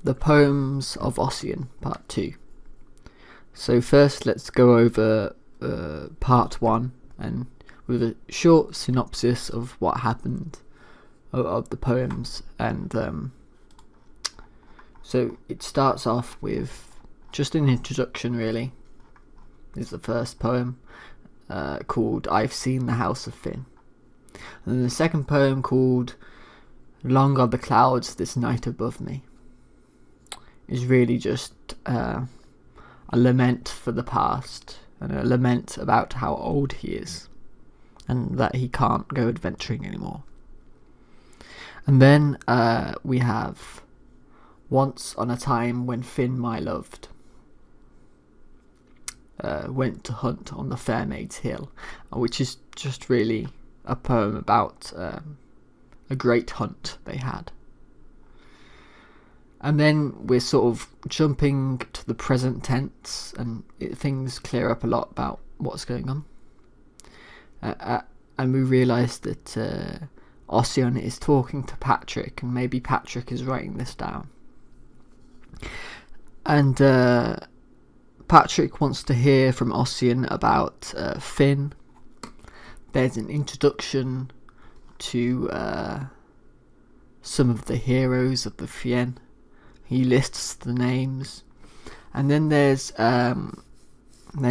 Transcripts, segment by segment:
The Poems of Ossian, Part 2. So first let's go over Part 1 and with a short synopsis of what happened of the poems. And so it starts off with just an introduction, really. This is the first poem, called I've Seen the House of Finn. And then the second poem called Long Are the Clouds This Night Above Me is really just a lament for the past and a lament about how old he is and that he can't go adventuring anymore. And then we have Once on a Time When Finn My Loved went to hunt on the Fair Maid's Hill, which is just really a poem about a great hunt they had. And then we're sort of jumping to the present tense, and things clear up a lot about what's going on. And we realise that Ossian is talking to Patrick, and maybe Patrick is writing this down. And Patrick wants to hear from Ossian about Finn. There's an introduction to some of the heroes of the Fien. He lists the names, and then there's then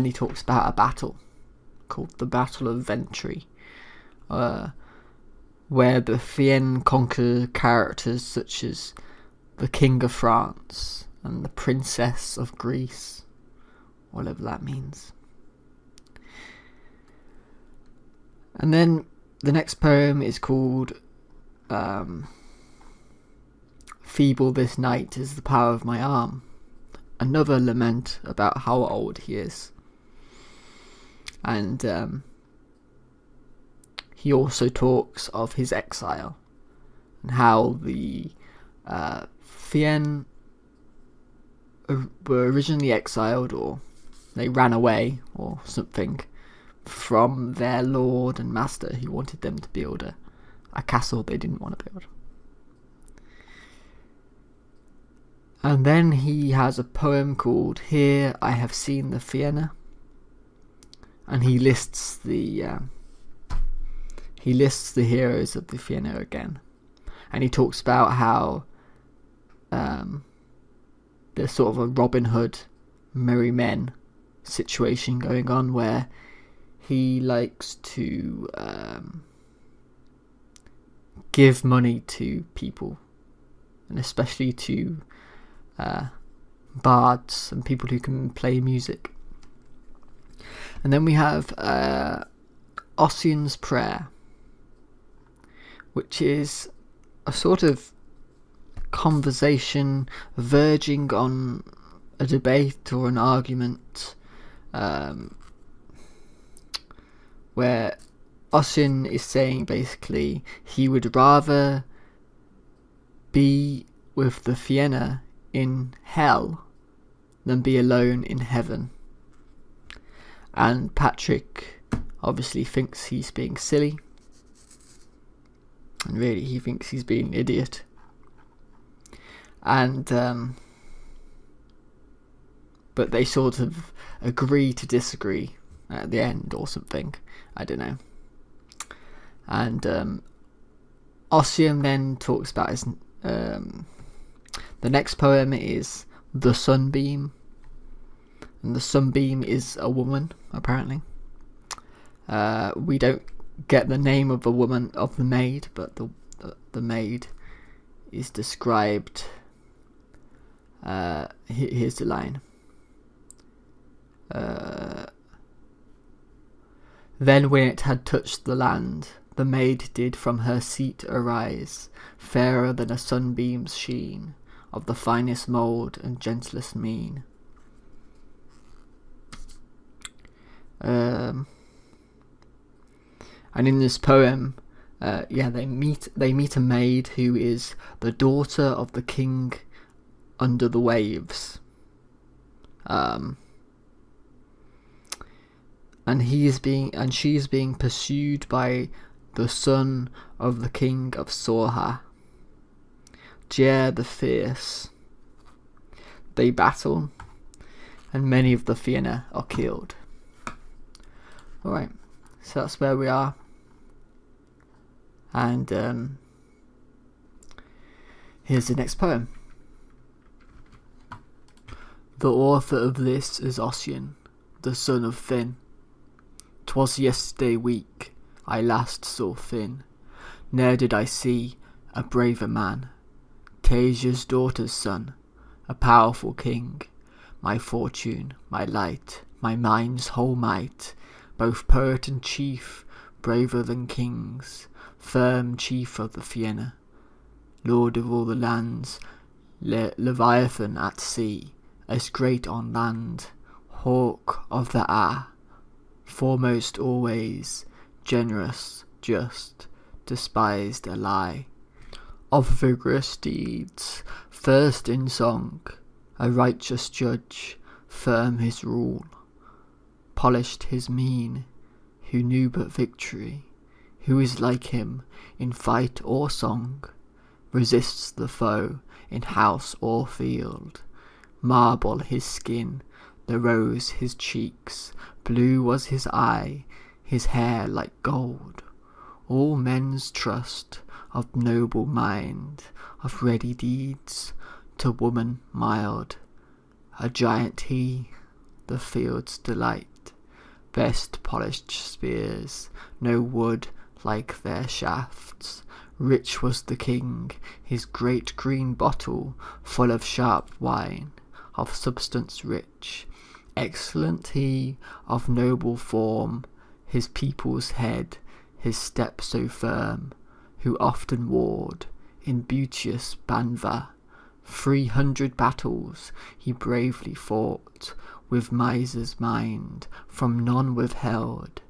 he talks about a battle called the Battle of Ventry, where the Fien conquer characters such as the King of France and the Princess of Greece, whatever that means. And then the next poem is called Feeble this night is the power of my arm. Another lament about how old he is. And he also talks of his exile and how the Fien were originally exiled, or they ran away or something, from their lord and master who wanted them to build a castle they didn't want to build. And then he has a poem called Here I Have Seen the Fianna, and he lists the heroes of the Fianna again, and he talks about how there's sort of a Robin Hood, merry men situation going on, where he likes to give money to people, and especially to bards and people who can play music. And then we have Ossian's Prayer, which is a sort of conversation verging on a debate or an argument, where Ossian is saying basically he would rather be with the Fianna in hell than be alone in heaven. And Patrick obviously thinks he's being silly, and really he thinks he's being an idiot. And but they sort of agree to disagree at the end or something, I don't know. And Ossian then talks about his the next poem is The Sunbeam, and the Sunbeam is a woman, apparently. We don't get the name of the woman, of the maid, but the maid is described. Here's the line. Then when it had touched the land, the maid did from her seat arise, fairer than a sunbeam's sheen, of the finest mould and gentlest mien. And in this poem, they meet a maid who is the daughter of the king under the waves, and she is being pursued by the son of the king of Sorha, Jer the Fierce, they battle, and many of the Fianna are killed. Alright, so that's where we are. And here's the next poem. The author of this is Ossian, the son of Finn. 'Twas yesterday week I last saw Finn. Ne'er did I see a braver man. Tasia's daughter's son, a powerful king, my fortune, my light, my mind's whole might, both poet and chief, braver than kings, firm chief of the Fianna, lord of all the lands, Leviathan at sea, as great on land, hawk of the air, foremost always, generous, just, despised a lie. Of vigorous deeds, first in song, a righteous judge, firm his rule, polished his mien, who knew but victory, who is like him in fight or song, resists the foe in house or field, marble his skin, the rose his cheeks, blue was his eye, his hair like gold, all men's trust, of noble mind, of ready deeds, to woman mild, a giant he, the field's delight, best polished spears, no wood like their shafts, rich was the king, his great green bottle, full of sharp wine, of substance rich, excellent he, of noble form, his people's head, his step so firm, who often warred in beauteous Banva. 300 battles he bravely fought, with miser's mind, from none withheld.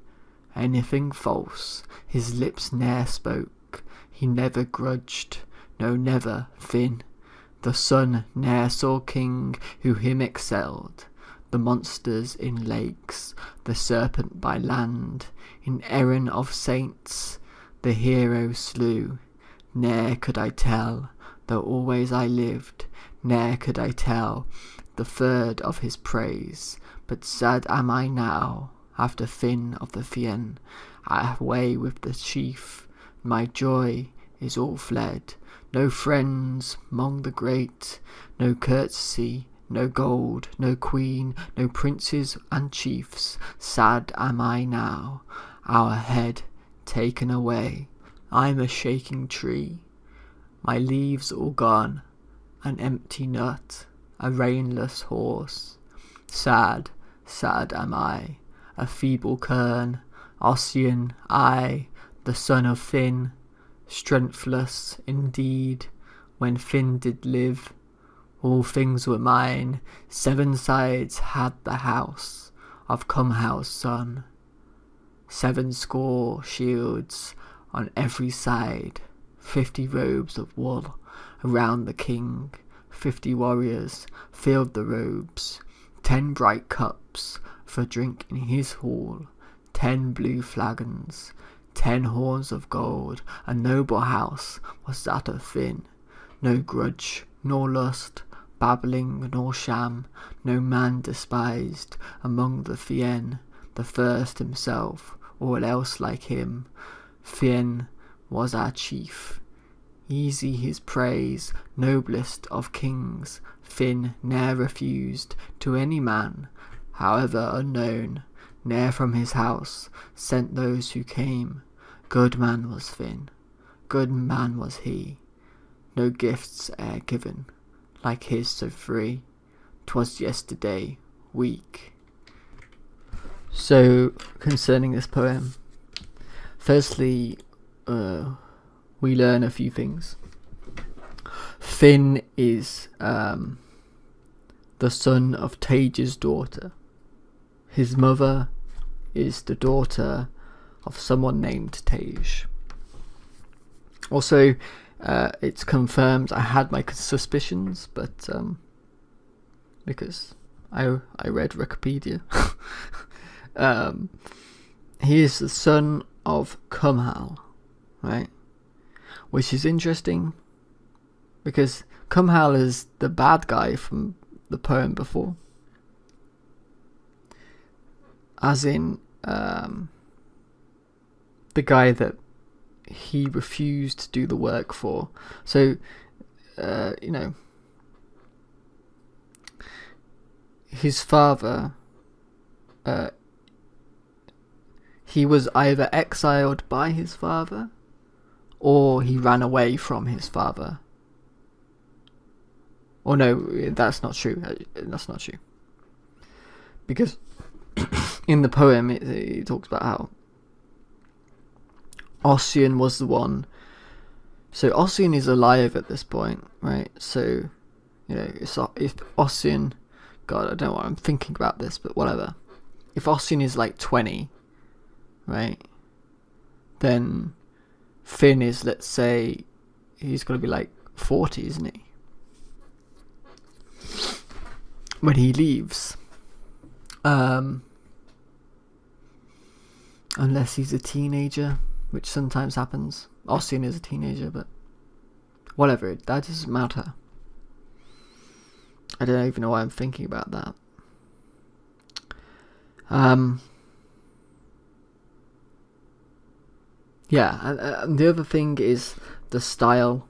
Anything false his lips ne'er spoke, he never grudged, no never, Finn. The sun ne'er saw king who him excelled, the monsters in lakes, the serpent by land, in errand of saints, the hero slew. Ne'er could I tell, though always I lived, ne'er could I tell the third of his praise, but sad am I now, after Finn of the Fien, away with the chief, my joy is all fled, no friends mong the great, no courtesy, no gold, no queen, no princes and chiefs, sad am I now, our head taken away, I'm a shaking tree, my leaves all gone, an empty nut, a reinless horse, sad, sad am I, a feeble kern, Ossian, I, the son of Finn, strengthless indeed, when Finn did live, all things were mine, 7 sides had the house of Cumhow's son, 70 shields on every side, 50 robes of wool around the king, 50 warriors filled the robes, 10 bright cups for drink in his hall, 10 blue flagons, 10 horns of gold, a noble house was that of Finn, no grudge nor lust, babbling nor sham, no man despised among the Fien, the first himself, all else like him. Fien was our chief, easy his praise, noblest of kings, Finn ne'er refused to any man, however unknown, ne'er from his house sent those who came, good man was Finn, good man was he, no gifts e'er given, like his so free, 'twas yesterday week. So, concerning this poem, firstly, we learn a few things. Finn is the son of Tage's daughter. His mother is the daughter of someone named Tage. Also, it's confirmed. I had my suspicions, but because I read Wikipedia, he is the son of Cumhal, right? Which is interesting because Cumhal is the bad guy from the poem before. As in, the guy that he refused to do the work for. So, his father, he was either exiled by his father, or he ran away from his father. Or no, that's not true. That's not true. Because in the poem, it talks about how Ossian was the one. So Ossian is alive at this point, right? So, if Ossian, God, I don't know what I'm thinking about this, but whatever. If Ossian is like 20, right, then Finn is, let's say, he's got to be like 40, isn't he? When he leaves. Unless he's a teenager, which sometimes happens. Ossian is a teenager, but whatever, that doesn't matter. I don't even know why I'm thinking about that. Yeah, and the other thing is the style.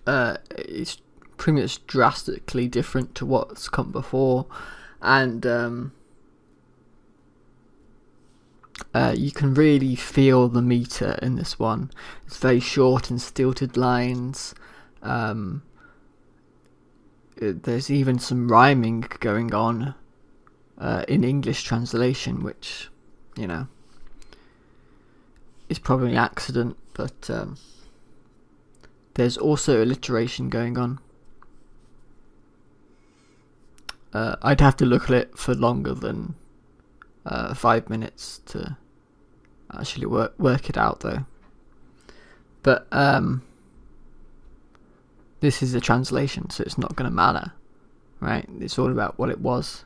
It's pretty much drastically different to what's come before, and you can really feel the meter in this one. It's very short and stilted lines. There's even some rhyming going on in English translation, which, is probably an accident, but there's also alliteration going on. I'd have to look at it for longer than 5 minutes to actually work it out, though. But this is a translation, so it's not going to matter, right? It's all about what it was.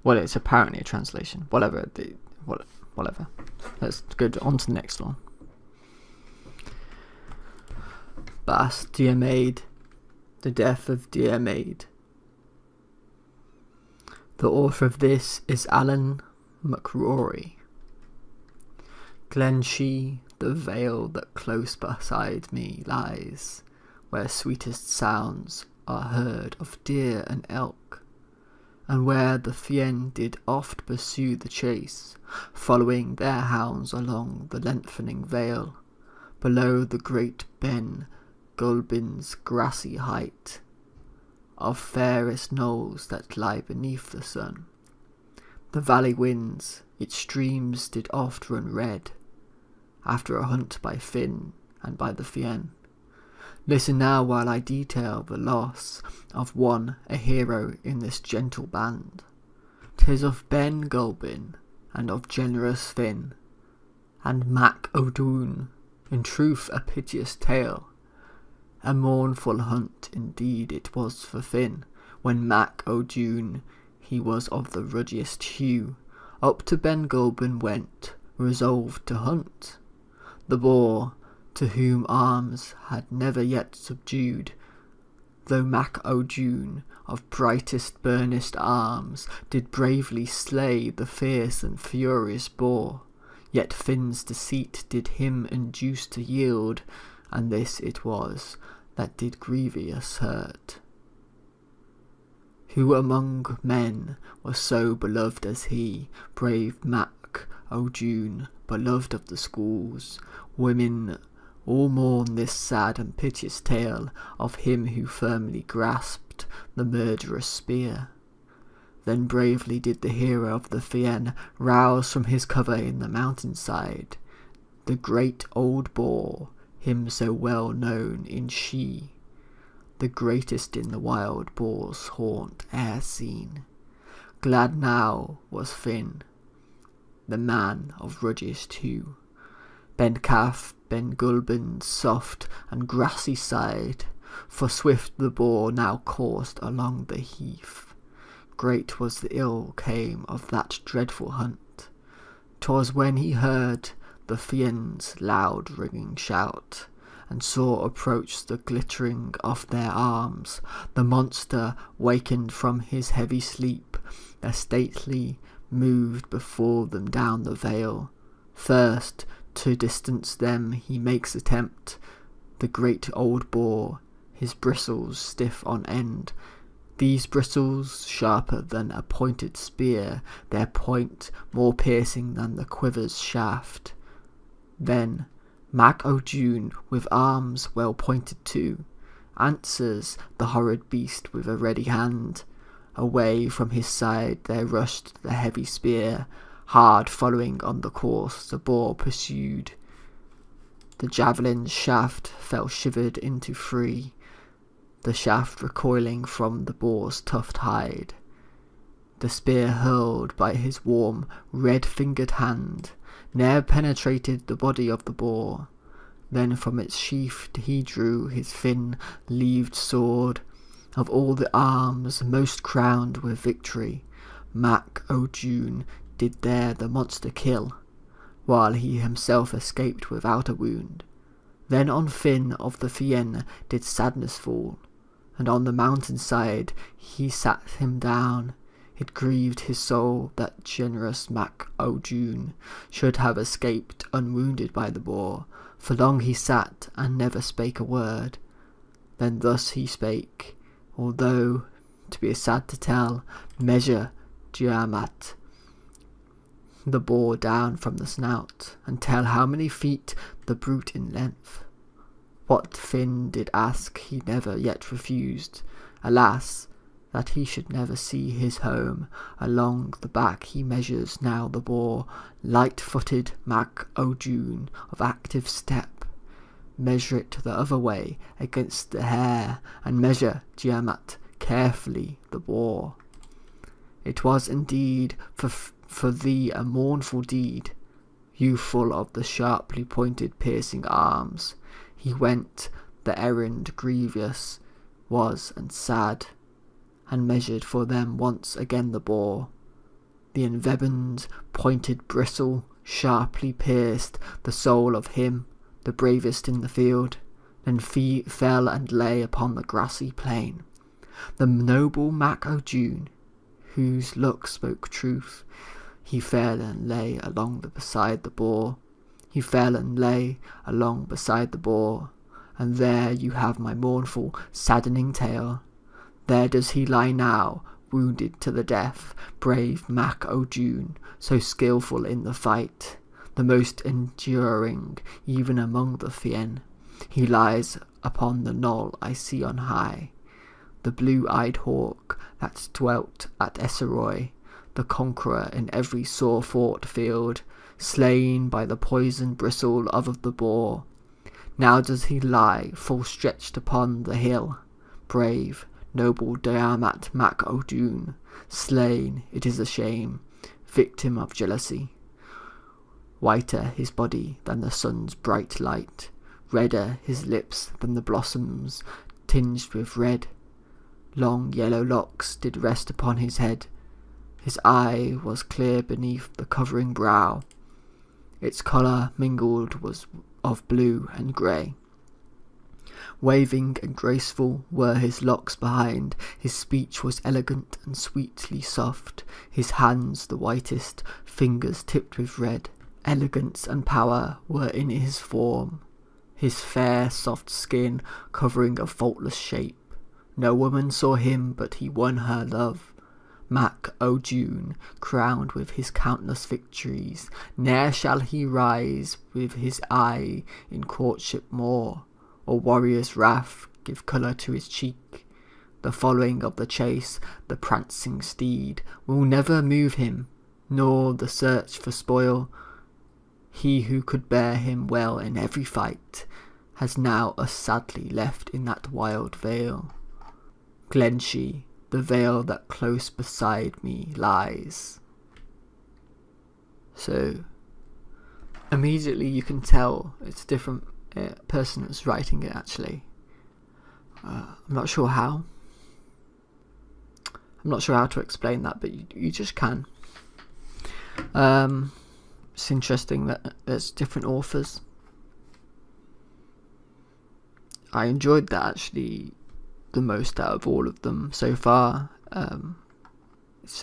Well, it's apparently a translation. Whatever. Whatever. Let's go on to the next one. Bas, dear maid, the death of dear maid. The author of this is Alan McRory. Glenshee, the vale that close beside me lies, where sweetest sounds are heard of deer and elk, and where the Fien did oft pursue the chase, following their hounds along the lengthening vale, below the great Ben Gulbin's grassy height, of fairest knolls that lie beneath the sun. The valley winds, its streams did oft run red, after a hunt by Finn and by the Fien. Listen now while I detail the loss of one, a hero in this gentle band. 'Tis of Ben Gulbin, and of generous Finn, and Mac O'Doone, in truth a piteous tale. A mournful hunt indeed it was for Finn, when Mac O'Doone, he was of the ruddiest hue, up to Ben Gulbin went, resolved to hunt the boar, to whom arms had never yet subdued, though Mac O'Doone of brightest burnest arms did bravely slay the fierce and furious boar, yet Finn's deceit did him induce to yield, and this it was that did grievous hurt. Who among men was so beloved as he, brave Mac O'Doone, beloved of the schools? Women all mourn this sad and piteous tale of him who firmly grasped the murderous spear. Then bravely did the hero of the Fien rouse from his cover in the mountainside the great old boar, him so well known in Shee, the greatest in the wild boar's haunt e'er seen. Glad now was Finn, the man of ruddiest hue, Ben Calf, Ben Gulbin's soft and grassy side, for swift the boar now coursed along the heath. Great was the ill came of that dreadful hunt. 'Twas when he heard the Fien's loud ringing shout, and saw approach the glittering of their arms. The monster wakened from his heavy sleep, their stately moved before them down the vale. First, to distance them he makes attempt, the great old boar, his bristles stiff on end. These bristles, sharper than a pointed spear, their point more piercing than the quiver's shaft. Then Mac O'Doone, with arms well pointed too, answers the horrid beast with a ready hand. Away from his side there rushed the heavy spear, hard following on the course the boar pursued. The javelin's shaft fell shivered into three, the shaft recoiling from the boar's toughed hide. The spear hurled by his warm, red-fingered hand ne'er penetrated the body of the boar. Then from its sheath he drew his thin-leaved sword, of all the arms most crowned with victory. Mac O'Doone did there the monster kill, while he himself escaped without a wound. Then on Finn of the Fienne did sadness fall, and on the mountain side he sat him down. It grieved his soul that generous Mac O'Doone should have escaped unwounded by the boar, for long he sat and never spake a word. Then thus he spake, although, to be sad to tell, measure Diarmat the boar down from the snout, and tell how many feet the brute in length. What Finn did ask he never yet refused. Alas, that he should never see his home. Along the back he measures now the boar, light-footed Mac O'Doone of active step. Measure it the other way against the hare, and measure Diarmat carefully the boar. It was indeed for thee a mournful deed, youthful of the sharply pointed piercing arms. He went, the errand grievous was and sad, and measured for them once again the boar. The envenomed pointed bristle sharply pierced the soul of him, the bravest in the field, then fell and lay upon the grassy plain. The noble Mac O'Doone, whose look spoke truth, he fell and lay beside the boar. He fell and lay along beside the boar, and there you have my mournful, saddening tale. There does he lie now, wounded to the death, brave Mac O'Doone, so skilful in the fight, the most enduring even among the Fienne. He lies upon the knoll I see on high, the blue-eyed hawk that dwelt at Esseroy, the conqueror in every sore-fought field, slain by the poisoned bristle of the boar. Now does he lie full stretched upon the hill, brave, noble Diarmat Mac O'Doone, slain, it is a shame, victim of jealousy. Whiter his body than the sun's bright light, redder his lips than the blossoms tinged with red. Long yellow locks did rest upon his head, his eye was clear beneath the covering brow, its colour mingled was of blue and grey. Waving and graceful were his locks behind, his speech was elegant and sweetly soft, his hands the whitest, fingers tipped with red. Elegance and power were in his form, his fair soft skin covering a faultless shape. No woman saw him but he won her love. Mac O'Doone, crowned with his countless victories, ne'er shall he rise with his eye in courtship more, or warrior's wrath give colour to his cheek. The following of the chase, the prancing steed, will never move him, nor the search for spoil. He who could bear him well in every fight, has now us sadly left in that wild vale. Glenshee, the vale that close beside me lies. So, immediately you can tell it's a different person that's writing it actually. I'm not sure how. I'm not sure how to explain that, but you just can. It's interesting that there's different authors. I enjoyed that actually the most out of all of them so far. It's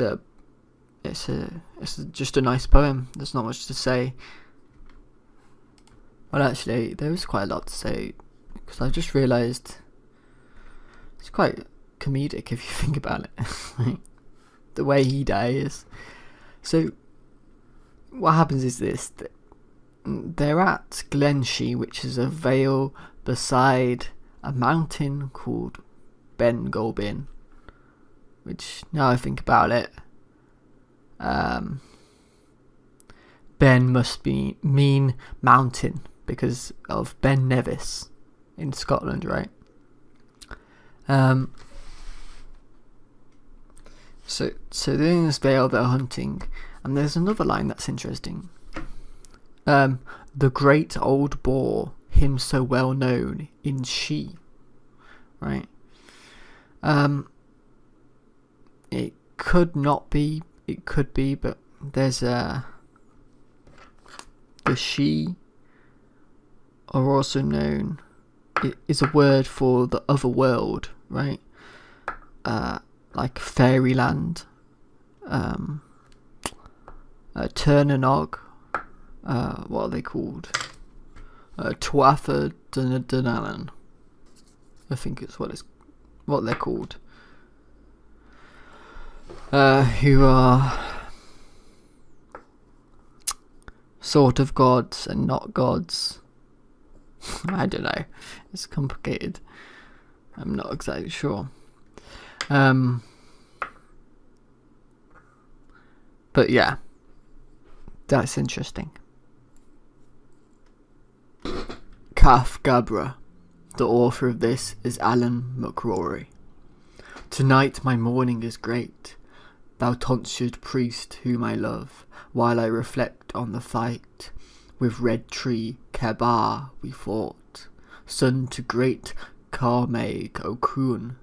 just a nice poem. There's not much to say. Well, actually, there is quite a lot to say, because I just realised it's quite comedic if you think about it. The way he dies. So, what happens is this: they're at Glenshee, which is a vale beside a mountain called Ben Gulbin. Which, now I think about it, Ben must mean mountain because of Ben Nevis in Scotland, right? So they're in this vale, they're hunting, and there's another line that's interesting. The great old boar, him so well known in She, right? It could not be, it could be, but there's the She are also known, it is a word for the other world, right? Like fairyland, Turnanog, what are they called? Tuatha Dunanan, I think it's what they're called. Who are sort of gods and not gods. I don't know. It's complicated. I'm not exactly sure. But yeah, that's interesting. Calf Gabra. The author of this is Alan McCrory. Tonight my morning is great, thou tonsured priest whom I love, while I reflect on the fight. With Red Tree, Kebar, we fought, son to great Carmaig O'Croon.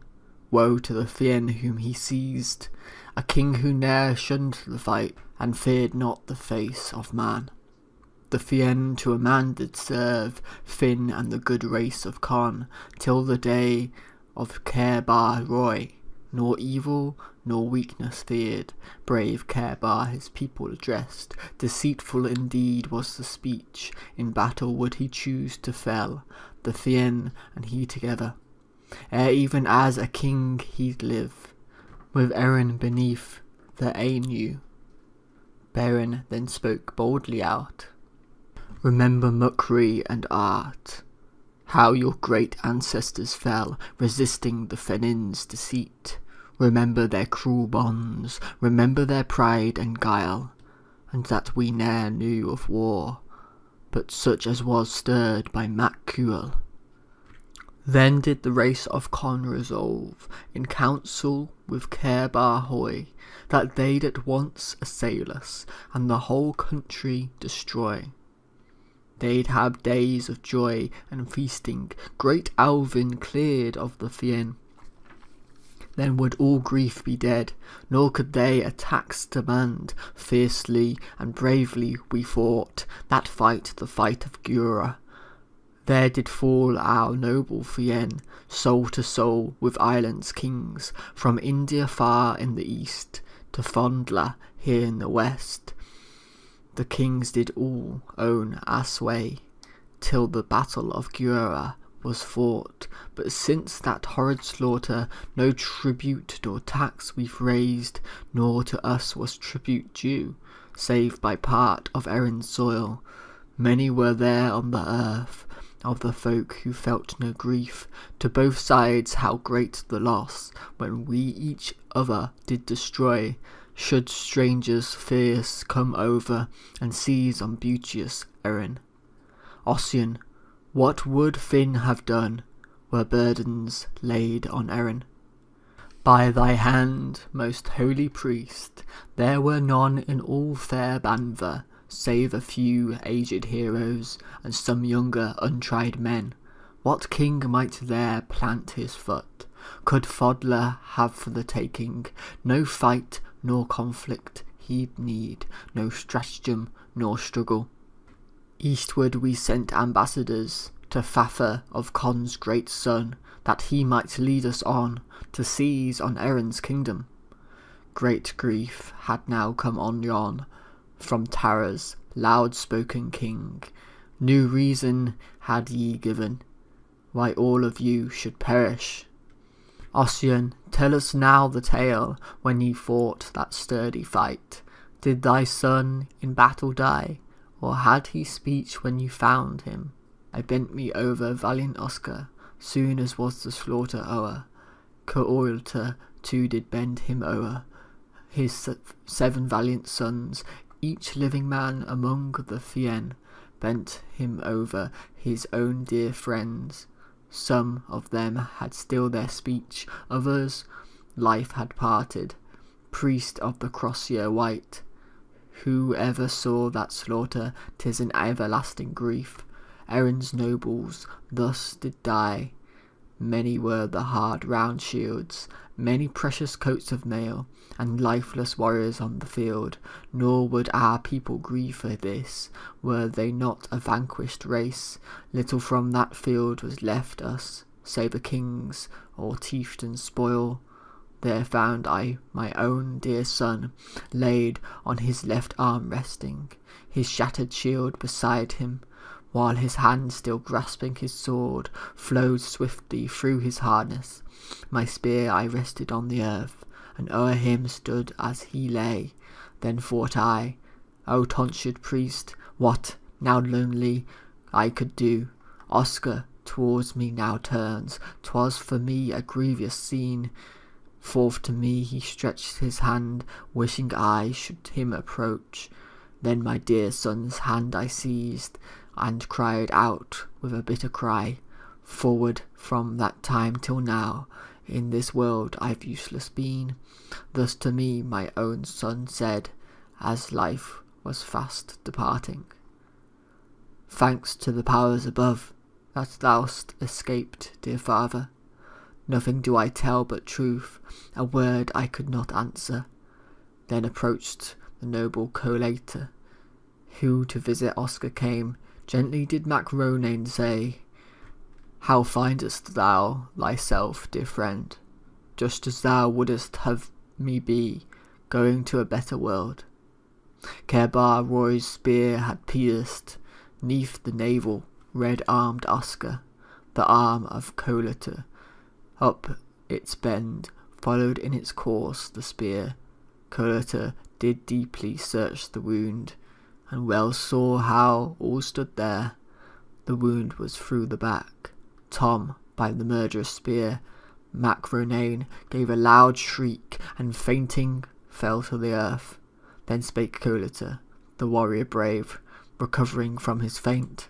Woe to the Fien whom he seized, a king who ne'er shunned the fight, and feared not the face of man. The Fien to a man did serve, Finn and the good race of Con, till the day of Kebar Roy. Nor evil, nor weakness feared, brave Kebar his people addressed. Deceitful indeed was the speech, in battle would he choose to fell, the Fien and he together, ere even as a king he'd live, with Erin beneath the Ainu. Beren then spoke boldly out, remember Muckry and Art, how your great ancestors fell, resisting the Fenin's deceit. Remember their cruel bonds, remember their pride and guile, and that we ne'er knew of war, but such as was stirred by Mac Cuel. Then did the race of Con resolve, in council with Kebar Hoy, that they'd at once assail us, and the whole country destroy. They'd have days of joy and feasting, great Alvin cleared of the Fien. Then would all grief be dead, nor could they a tax demand. Fiercely and bravely we fought, that fight the fight of Gura. There did fall our noble Fien, soul to soul with Ireland's kings, from India far in the east, to Fondla here in the west. The kings did all own our sway, till the battle of Gura was fought. But since that horrid slaughter, no tribute nor tax we've raised, nor to us was tribute due, save by part of Erin's soil. Many were there on the earth, of the folk who felt no grief, to both sides how great the loss, when we each other did destroy. Should strangers fierce come over, and seize on beauteous Erin. Ossian, what would Finn have done, were burdens laid on Erin? By thy hand, most holy priest, there were none in all fair Banver, save a few aged heroes, and some younger untried men. What king might there plant his foot? Could Fodler have for the taking? No fight nor conflict he'd need, no stratagem nor struggle. Eastward we sent ambassadors, to Father of Con's great son, that he might lead us on to seize on Erin's kingdom. Great grief had now come on Jon from Tara's loud-spoken king. New reason had ye given why all of you should perish. Ossian, tell us now the tale when ye fought that sturdy fight. Did thy son in battle die, or had he speech when you found him? I bent me over valiant Oscar, soon as was the slaughter o'er. Ossian II did bend him o'er his 7 valiant sons, each living man among the Fien, bent him over his own dear friends. Some of them had still their speech, others life had parted. Priest of the crosier white, who ever saw that slaughter? 'Tis an everlasting grief. Erin's nobles thus did die. Many were the hard round shields, many precious coats of mail, and lifeless warriors on the field. Nor would our people grieve for this, were they not a vanquished race. Little from that field was left us, save a king's or chieftain's spoil. There found I my own dear son, laid on his left arm resting, his shattered shield beside him, while his hand, still grasping his sword, flowed swiftly through his harness. My spear I rested on the earth, and o'er him stood as he lay. Then thought I, O tonsured priest, what now lonely I could do. Oscar towards me now turns, 'twas for me a grievous scene. Forth to me he stretched his hand, wishing I should him approach. Then my dear son's hand I seized, and cried out with a bitter cry. Forward from that time till now, in this world I've useless been. Thus to me my own son said, as life was fast departing. Thanks to the powers above, that thou'st escaped, dear father. Nothing do I tell but truth, a word I could not answer. Then approached the noble collator, who to visit Oscar came. Gently did Macronane say, How findest thou thyself, dear friend? Just as thou wouldest have me be, going to a better world. Kerbar Roy's spear had pierced, neath the navel, red-armed Oscar, the arm of collator. Up its bend, followed in its course the spear. Collator did deeply search the wound, and well saw how all stood there. The wound was through the back. Tom, by the murderous spear, Macronane gave a loud shriek, and fainting fell to the earth. Then spake Collator, the warrior brave, recovering from his faint.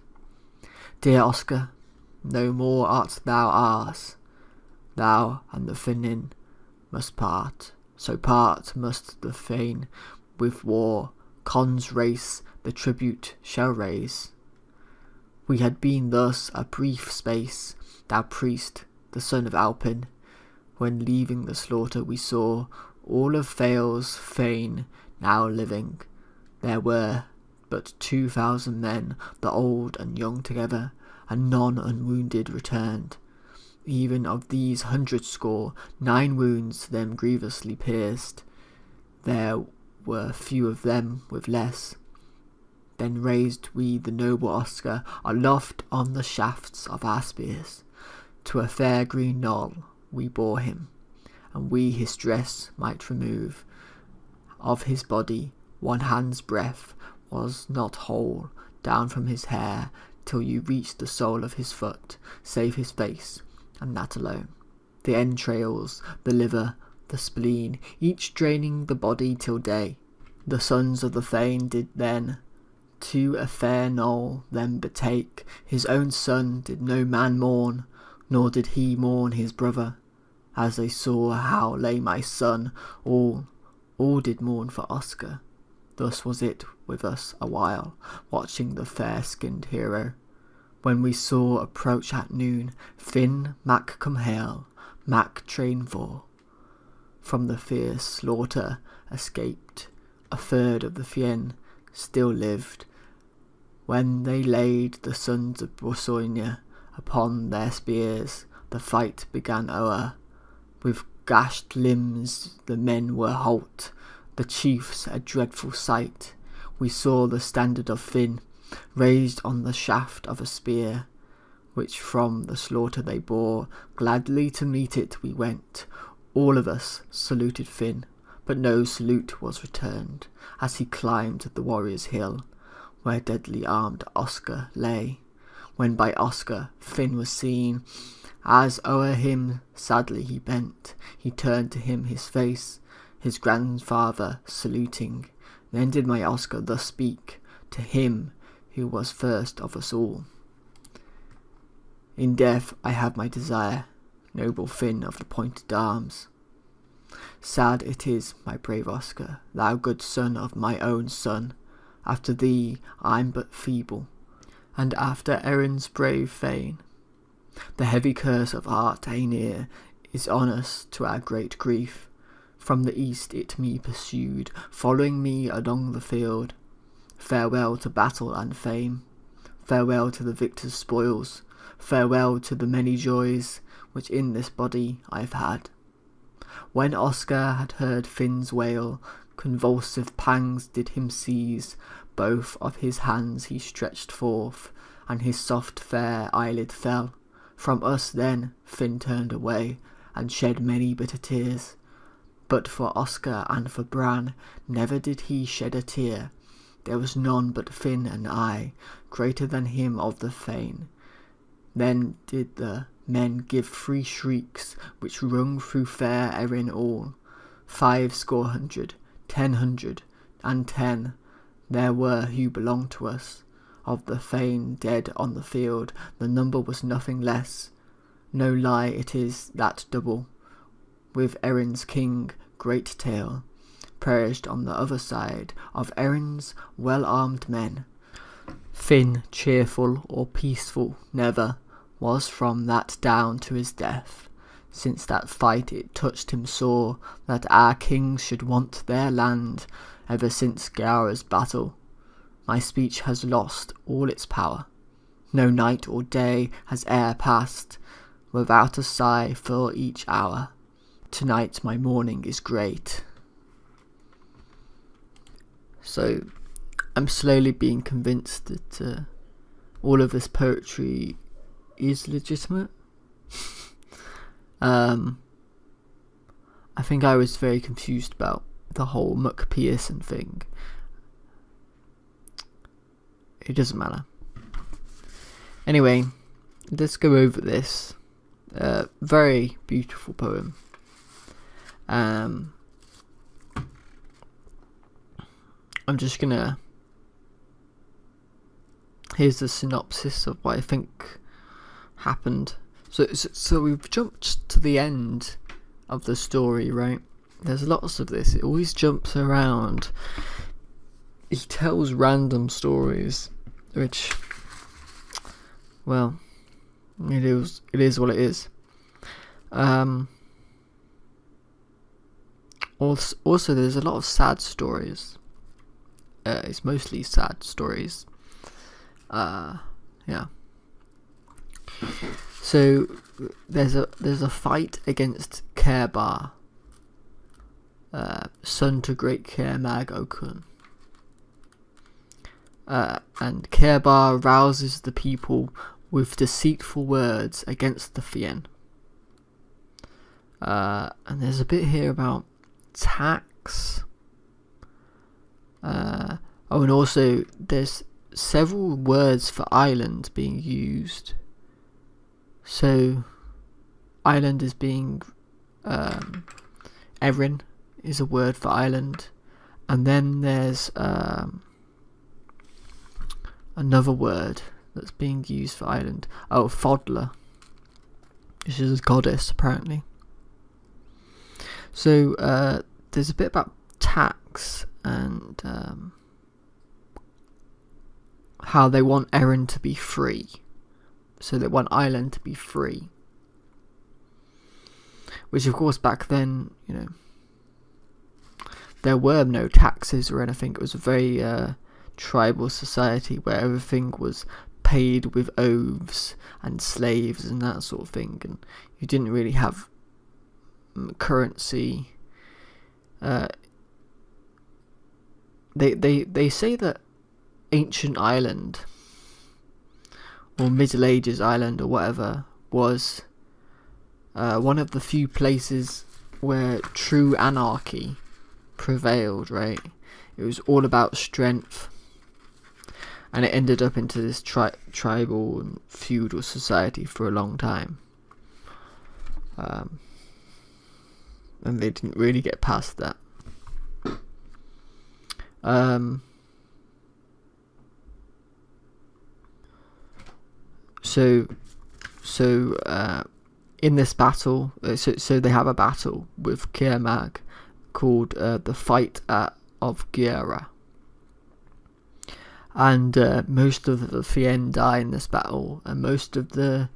Dear Oscar, no more art thou ours. Thou and the Finnin must part, so part must the Fane with war. Con's race the tribute shall raise. We had been thus a brief space, thou priest, the son of Alpin, when leaving the slaughter we saw all of Vale's fane now living. There were but 2,000 men, the old and young together, and none unwounded returned. Even of these 100 score, 9 wounds them grievously pierced. There were few of them with less. Then raised we the noble Oscar aloft on the shafts of our spears. To a fair green knoll we bore him, and we his dress might remove. Of his body 1 hand's breadth was not whole down from his hair, till you reached the sole of his foot, save his face, and that alone. The entrails, the liver, the spleen, each draining the body till day. The sons of the Fane did then to a fair knoll them betake. His own son did no man mourn, nor did he mourn his brother. As they saw how lay my son, all did mourn for Oscar. Thus was it with us a while, watching the fair-skinned hero. When we saw approach at noon, Finn Mac come hail, Mac train for. From the fierce slaughter escaped, a third of the Fien still lived. When they laid the sons of Brossonia Upon their spears the fight began o'er. With gashed limbs the men were halt, the chiefs a dreadful sight. We saw the standard of Finn raised on the shaft of a spear, which from the slaughter they bore. Gladly to meet it we went, all of us saluted Finn, but no salute was returned, as he climbed the warrior's hill, where deadly armed Oscar lay. When by Oscar Finn was seen, as o'er him sadly he bent, he turned to him his face, his grandfather saluting. Then did my Oscar thus speak to him who was first of us all. In death I have my desire, noble Finn of the pointed arms. Sad it is, my brave Oscar, thou good son of my own son. After thee I'm but feeble, and after Erin's brave fane. The heavy curse of art Aenir is on us to our great grief. From the east it me pursued, following me along the field. Farewell to battle and fame, farewell to the victor's spoils, farewell to the many joys which in this body I've had. When Oscar had heard Finn's wail, convulsive pangs did him seize. Both of his hands he stretched forth, and his soft fair eyelid fell. From us then Finn turned away, and shed many bitter tears. But for Oscar and for Bran never did he shed a tear. There was none but Finn and I, greater than him of the fane. Then did the men give three shrieks, which rung through fair Erin all. 500, 10 and 10 there were who belonged to us. Of the fane dead on the field, the number was nothing less. No lie it is that double, with Erin's king great tale, perished on the other side of Erin's well-armed men. Finn, cheerful or peaceful, never was from that down to his death. Since that fight it touched him sore, that our kings should want their land, ever since Gaura's battle. My speech has lost all its power. No night or day has e'er passed without a sigh for each hour. Tonight my mourning is great. So I'm slowly being convinced that all of this poetry is legitimate. I think I was very confused about the whole Muck Pearson thing. It doesn't matter. Anyway, let's go over this. Very beautiful poem. I'm just gonna... Here's the synopsis of what I think happened. So we've jumped to the end of the story, right? There's lots of this. It always jumps around. He tells random stories, which, well, it is what it is. Also, there's a lot of sad stories. It's mostly sad stories. Yeah. So there's a fight against Cairbar, son to great Cair Mag Okun. And Cairbar rouses the people with deceitful words against the Fien. And there's a bit here about tax. And also there's several words for island being used. So island is being Erin is a word for island, and then there's another word that's being used for island. Oh, Fodler, which is a goddess apparently. So there's a bit about tax and how they want Erin to be free. So they want Ireland to be free. Which of course back then, there were no taxes or anything. It was a very tribal society where everything was paid with oaths and slaves and that sort of thing, and you didn't really have currency. They say that ancient Ireland, or Middle Ages Ireland, or whatever, was one of the few places where true anarchy prevailed, right? It was all about strength, and it ended up into this tribal and feudal society for a long time. And they didn't really get past that. So in this battle, so they have a battle with Caermag called the Fight of Geara, and most of the Fien die in this battle, and most of the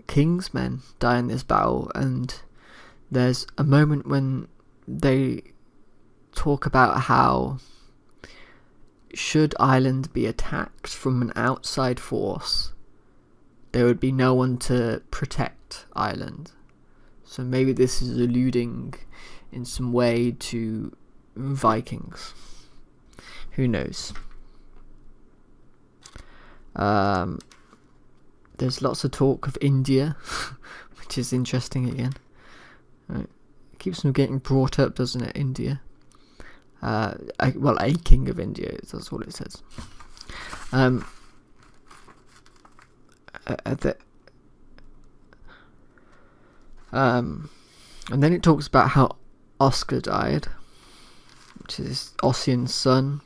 King's men die in this battle. And there's a moment when they talk about how, should Ireland be attacked from an outside force, there would be no one to protect Ireland. So maybe this is alluding in some way to Vikings. Who knows? There's lots of talk of India, which is interesting again. Right. It keeps on getting brought up, doesn't it? India. A king of India, that's what it says. And then it talks about how Oscar died, which is Ossian's son.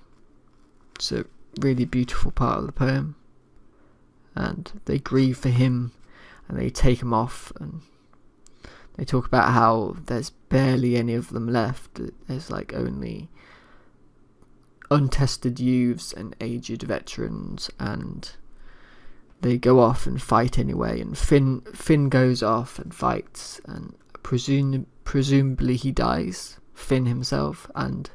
It's a really beautiful part of the poem, and they grieve for him, and they take him off, and they talk about how there's barely any of them left. There's like only untested youths and aged veterans, and they go off and fight anyway. And Finn goes off and fights, and presumably he dies, Finn himself, and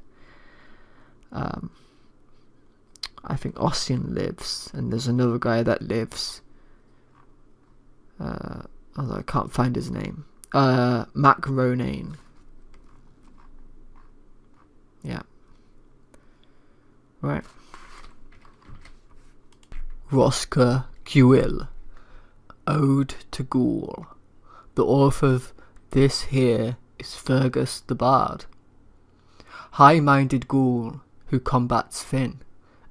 I think Ossian lives, and there's another guy that lives, although I can't find his name. Mac Ronayne. Yeah. Right. Rosca Gwil, Ode to Ghoul. The author of this here is Fergus the Bard. High-minded ghoul who combats Finn,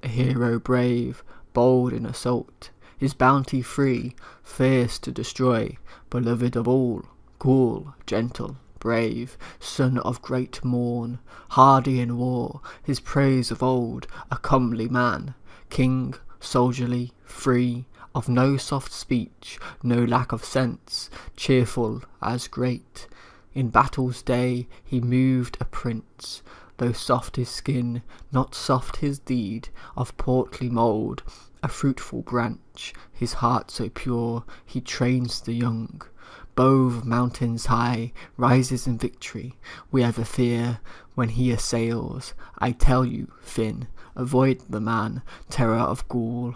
a hero brave, bold in assault, his bounty free, fierce to destroy, beloved of all. Ghoul, gentle, brave, son of great morn, hardy in war, his praise of old, a comely man, king, soldierly, free, of no soft speech, no lack of sense, cheerful as great. In battle's day he moved a prince, though soft his skin, not soft his deed, of portly mould, a fruitful branch, his heart so pure, he trains the young. Bow of mountains high, rises in victory, we ever fear, when he assails. I tell you, Finn, avoid the man, terror of Gaul,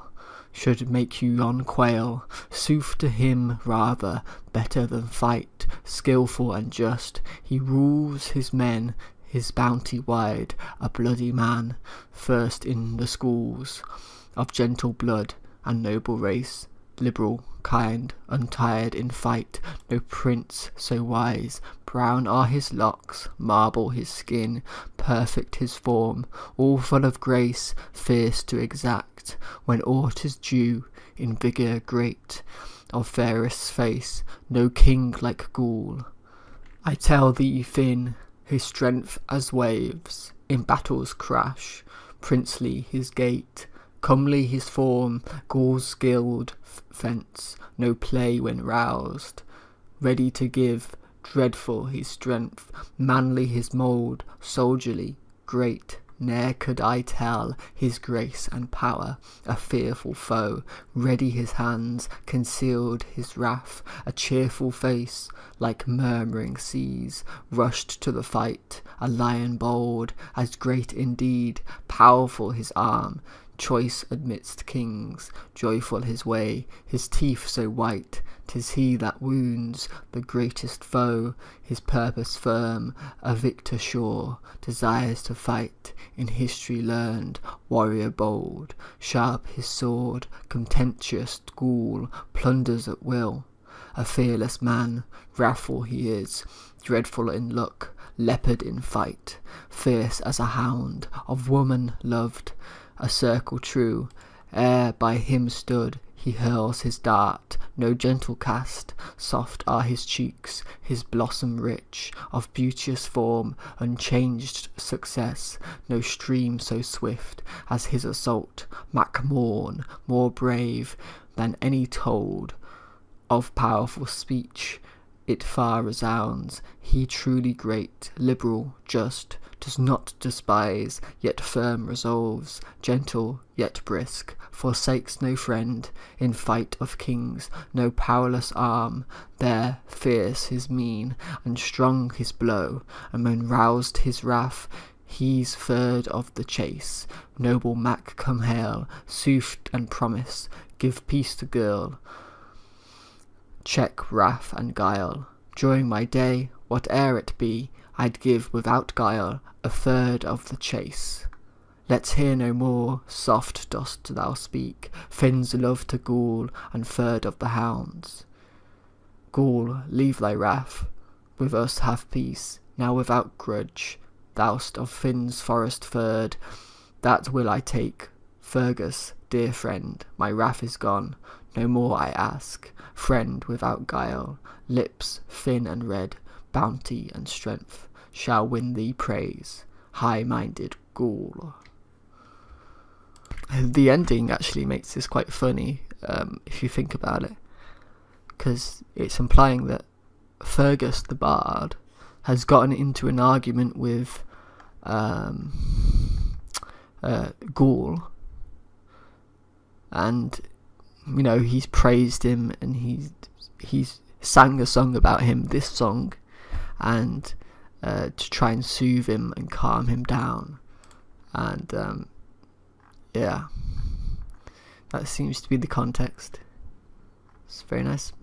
should make you yon quail, sooth to him rather, better than fight, skilful and just, he rules his men, his bounty wide, a bloody man, first in the schools, of gentle blood and noble race, liberal, kind, untired in fight, no prince so wise, brown are his locks, marble his skin, perfect his form, all full of grace, fierce to exact, when aught is due, in vigour great, of fairest face, no king like Gaul. I tell thee, Finn, his strength as waves, in battle's crash, princely his gait, comely his form, Gaul's skilled fence, no play when roused, ready to give, dreadful his strength, manly his mould, soldierly, great, ne'er could I tell his grace and power, a fearful foe, ready his hands, concealed his wrath, a cheerful face, like murmuring seas, rushed to the fight, a lion bold, as great indeed, powerful his arm, choice amidst kings, joyful his way, his teeth so white, 'tis he that wounds the greatest foe, his purpose firm, a victor sure, desires to fight, in history learned, warrior bold, sharp his sword, contemptuous ghoul, plunders at will, a fearless man, wrathful he is, dreadful in look, leopard in fight, fierce as a hound, of woman loved, a circle true, ere by him stood, he hurls his dart, no gentle cast, soft are his cheeks, his blossom rich, of beauteous form, unchanged success, no stream so swift as his assault, Mac-Morn, more brave than any told, of powerful speech, it far resounds, he truly great, liberal, just, does not despise, yet firm resolves, gentle, yet brisk, forsakes no friend, in fight of kings, no powerless arm, there, fierce his mien, and strong his blow, and when roused his wrath, he's third of the chase, noble Mac come hail, sooth and promise, give peace to girl, check wrath and guile. During my day, whate'er it be, I'd give without guile a third of the chase. Let's hear no more, soft dost thou speak, Finn's love to ghoul, and third of the hounds. Ghoul, leave thy wrath, with us have peace, now without grudge, thou'st of Finn's forest third, that will I take. Fergus, dear friend, my wrath is gone, no more I ask, friend without guile, lips thin and red, bounty and strength, shall win thee praise, high-minded ghoul. The ending actually makes this quite funny, if you think about it, because it's implying that Fergus the Bard has gotten into an argument with Ghoul, and you know, he's praised him and he's sang a song about him, this song, and to try and soothe him and calm him down, and yeah, that seems to be the context. It's very nice.